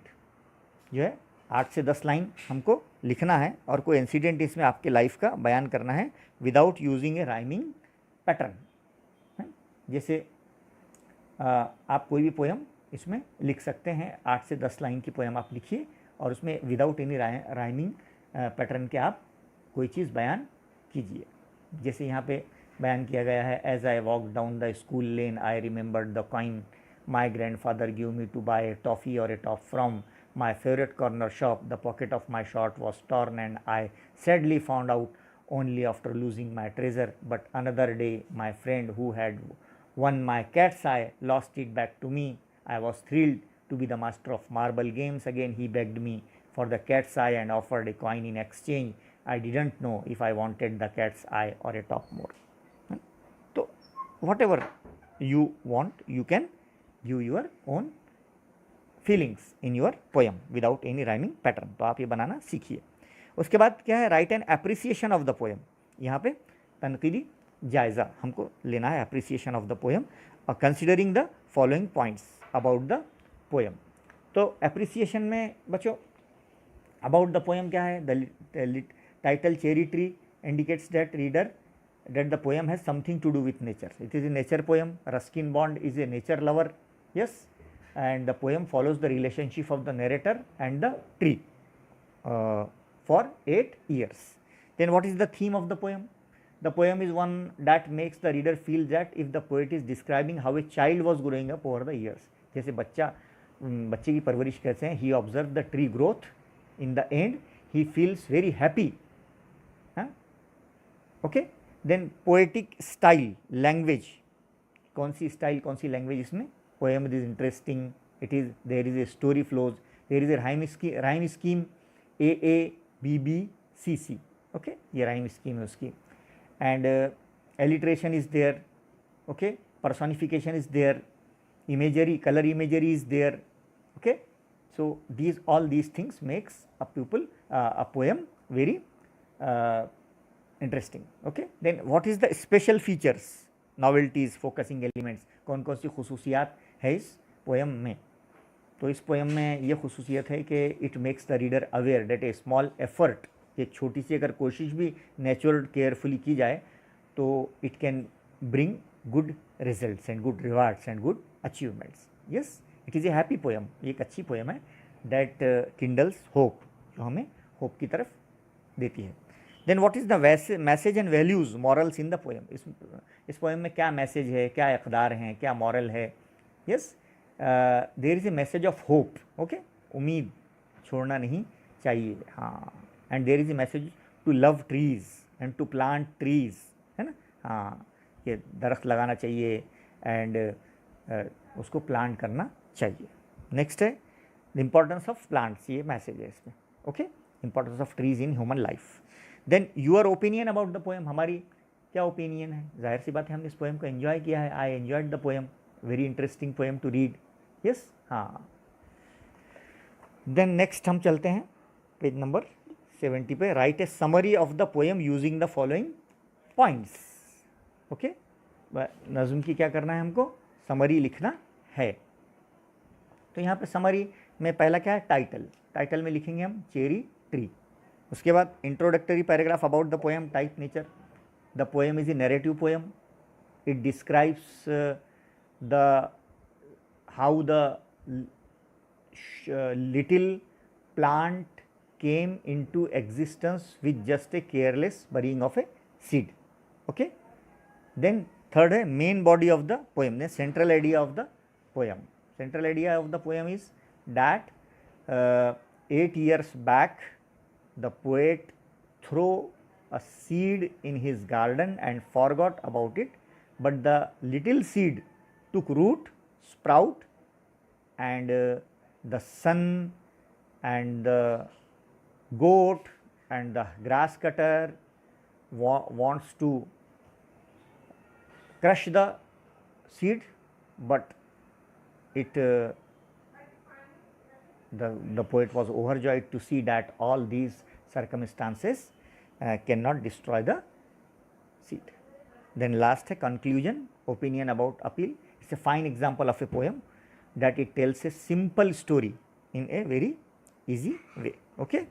जो है 8 से 10 लाइन हमको लिखना है और कोई इंसिडेंट इसमें आपके लाइफ का बयान करना है विदाउट यूजिंग ए राइमिंग पैटर्न। जैसे आप कोई भी पोयम इसमें लिख सकते हैं, 8 से 10 लाइन की पोयम आप लिखिए और उसमें विदाउट एनी राइमिंग पैटर्न के आप कोई चीज़ बयान कीजिए। जैसे यहाँ पे बयान किया गया है, as I walk down the school lane I remembered the coin my grand father give me to buy a toffee और a top from my favourite corner shop, the pocket of my short was torn and I sadly found out only after losing my treasure, but another day my friend who had won my cat's eye lost it back to me. I was thrilled to be the master of marble games again. He begged me for the cat's eye and offered a coin in exchange. I didn't know if I wanted the cat's eye or a top more. So whatever you want, you can give your own feelings in your poem without any rhyming pattern. तो आप ये बनाना सीखिए। उसके बाद क्या है, right an appreciation of the poem. यहाँ पे तनकीदी जायज़ा हमको लेना है, एप्रिसिएशन ऑफ द पोएम और considering the following points about the poem. तो एप्रिसिएशन में बच्चों अबाउट द पोएम क्या है, the title cherry tree indicates that reader that the poem has something to do with nature. It is a nature poem. Ruskin Bond is a nature lover, yes, and the poem follows the relationship of the narrator and the tree for 8 years. Then what is the theme of the poem? The poem is one that makes the reader feel that if the poet is describing how a child was growing up over the years. जैसे बच्चे की परवरिश कैसे हैं, he observed the tree growth, in the end he feels very happy. Okay. Then poetic style, language, कौन सी style कौन सी लैंग्वेज इसमें, poem is interesting, it is there is a story flows, there is a rhyme scheme AABBCC, okay, ये rhyme scheme है उसकी, and alliteration is there, okay, personification is there, imagery, colour imagery is there, okay, so these all these things makes a poem very interesting, okay. Then what is the special features, novelties, focusing elements, कौन कौन सी खसूसियात है इस poem में। तो इस poem में ये खसूसियत है कि it makes the reader aware that a small effort, एक छोटी सी अगर कोशिश भी नेचुरल केयरफुली की जाए तो it can bring good results and good rewards and good achievements. Yes, it is a happy poem, ये एक अच्छी पोएम है दैट किंडल्स होप, जो हमें होप की तरफ देती है। Then what is the message and values, morals in the poem, इस पोएम में क्या मैसेज है, क्या इक़दार हैं, क्या मॉरल है। Yes, there is a message of hope, okay, उम्मीद छोड़ना नहीं चाहिए, हाँ, and there is a message to love trees and to plant trees, है ना, हाँ, ये दरख्त लगाना चाहिए एंड उसको प्लांट करना चाहिए। नेक्स्ट है द इम्पोर्टेंस ऑफ प्लांट्स, ये मैसेज है इसमें, okay, importance of trees in human life. Then your opinion about the poem, हमारी क्या ओपिनियन है, जाहिर सी बात है हमने इस पोएम को एंजॉय किया है, I enjoyed the poem, very interesting poem to read, yes, हाँ। देन नेक्स्ट हम चलते हैं पेज नंबर 70 पे, write a summary of the poem using the following points, okay. नज़्म की क्या करना है, हमको समरी लिखना है। तो यहाँ पे समरी में पहला क्या है, टाइटल में लिखेंगे हम चेरी ट्री। उसके बाद introductory paragraph about the poem, type nature, the poem is a narrative poem, it describes the how the little plant came into existence with just a careless burying of a seed, okay. Then third है main body of the poem, ने central idea of the poem, central idea of the poem is that 8 years back the poet threw a seed in his garden and forgot about it, but the little seed took root, sprout, and the sun and the goat and the grass cutter wants to crush the seed, but it the poet was overjoyed to see that all these circumstances cannot destroy the seed. Then last है conclusion, opinion about appeal. It's a fine example of a poem that it tells a simple story in a very easy way. Okay.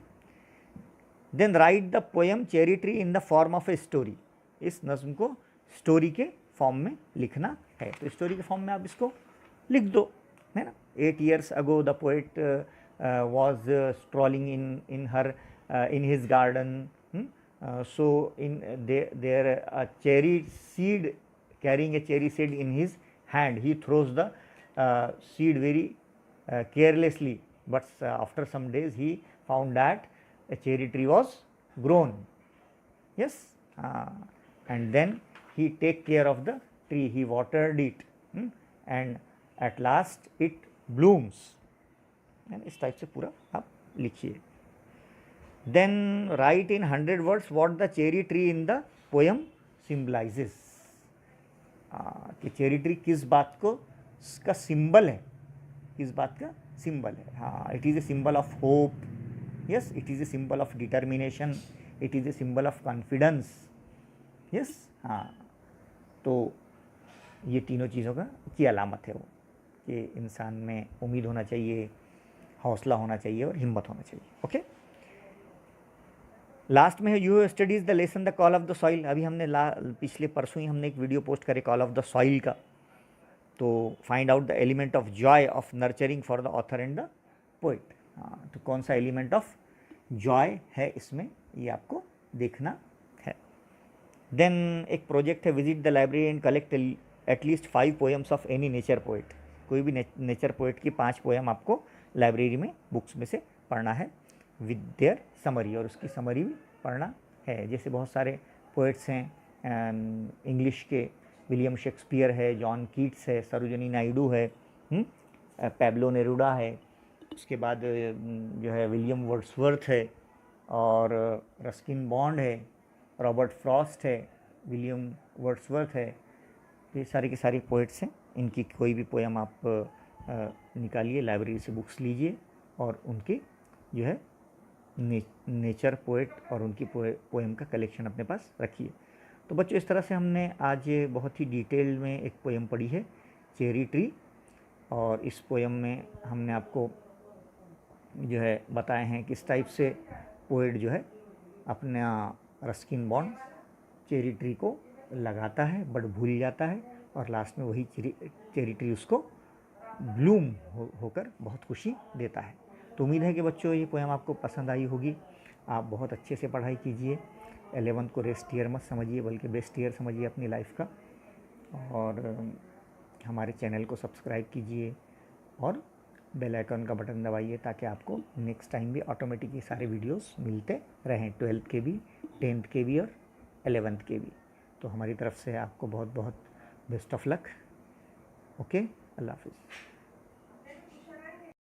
Then write the poem Cherry Tree in the form of a story. इस नज्म को story के form में लिखना है, तो story के form में आप इसको लिख दो, है ना. 8 years ago the poet was strolling in his garden. So in there a cherry seed, carrying a cherry seed in his hand, he throws the seed very carelessly, but after some days he found that a cherry tree was grown. Yes, and then he take care of the tree, he watered it, and at last it blooms. And इस type से पूरा आप लिखिए. Then write in 100 words what the cherry tree in the poem symbolizes. कि cherry tree किस बात को का सिंबल है, किस बात का सिंबल है. हाँ, it is a symbol of hope. Yes, it is a symbol of determination, it is a symbol of confidence. Yes, हाँ, तो ये तीनों चीज़ों की अलामत है वो, कि इंसान में उम्मीद होना चाहिए, हौसला होना चाहिए और हिम्मत होना चाहिए. ओके. लास्ट में है you have studies the lesson the call of the soil. अभी हमने पिछले परसों ही हमने एक वीडियो पोस्ट करे कॉल ऑफ द सॉइल का. तो find out the element of Joy of nurturing for the author and the poet. हाँ, तो कौन सा एलिमेंट ऑफ जॉय है इसमें, ये आपको देखना है. देन एक प्रोजेक्ट है visit the library and collect at least 5 poems of any nature poet. कोई भी नेचर पोइट की 5 पोएम आपको लाइब्रेरी में बुक्स में से पढ़ना है विद देयर समरी, और उसकी समरी भी पढ़ना है. जैसे बहुत सारे पोइट्स हैं इंग्लिश के, विलियम शेक्सपियर है, जॉन कीट्स है, सरोजिनी नायडू है, पैब्लो नेरुडा है, उसके बाद जो है विलियम वर्ड्सवर्थ है, और रस्किन बॉन्ड है, रॉबर्ट फ्रॉस्ट है, विलियम वर्ड्सवर्थ है. ये सारे के सारे पोइट्स हैं. इनकी कोई भी पोएम आप निकालिए, लाइब्रेरी से बुक्स लीजिए और उनकी जो है नेचर पोएट और उनकी पोएम का कलेक्शन अपने पास रखिए. तो बच्चों, इस तरह से हमने आज बहुत ही डिटेल में एक पोएम पढ़ी है चेरी ट्री, और इस पोएम में हमने आपको जो है बताए हैं किस टाइप से पोएट जो है अपना रस्किन बॉन्ड चेरी ट्री को लगाता है बट भूल जाता है, और लास्ट में वही चेरी ट्री उसको ब्लूम होकर बहुत खुशी देता है. तो उम्मीद है कि बच्चों ये पोएम आपको पसंद आई होगी. आप बहुत अच्छे से पढ़ाई कीजिए. 11th को रेस्ट ईयर मत समझिए, बल्कि बेस्ट ईयर समझिए अपनी लाइफ का. और हमारे चैनल को सब्सक्राइब कीजिए और बेल आइकन का बटन दबाइए, ताकि आपको नेक्स्ट टाइम भी ऑटोमेटिक ये सारे वीडियोस मिलते रहें, 12th के भी, 10th के भी और 11th के भी. तो हमारी तरफ से आपको बहुत बहुत बेस्ट ऑफ लक. ओके, अल्लाह हाफिज़.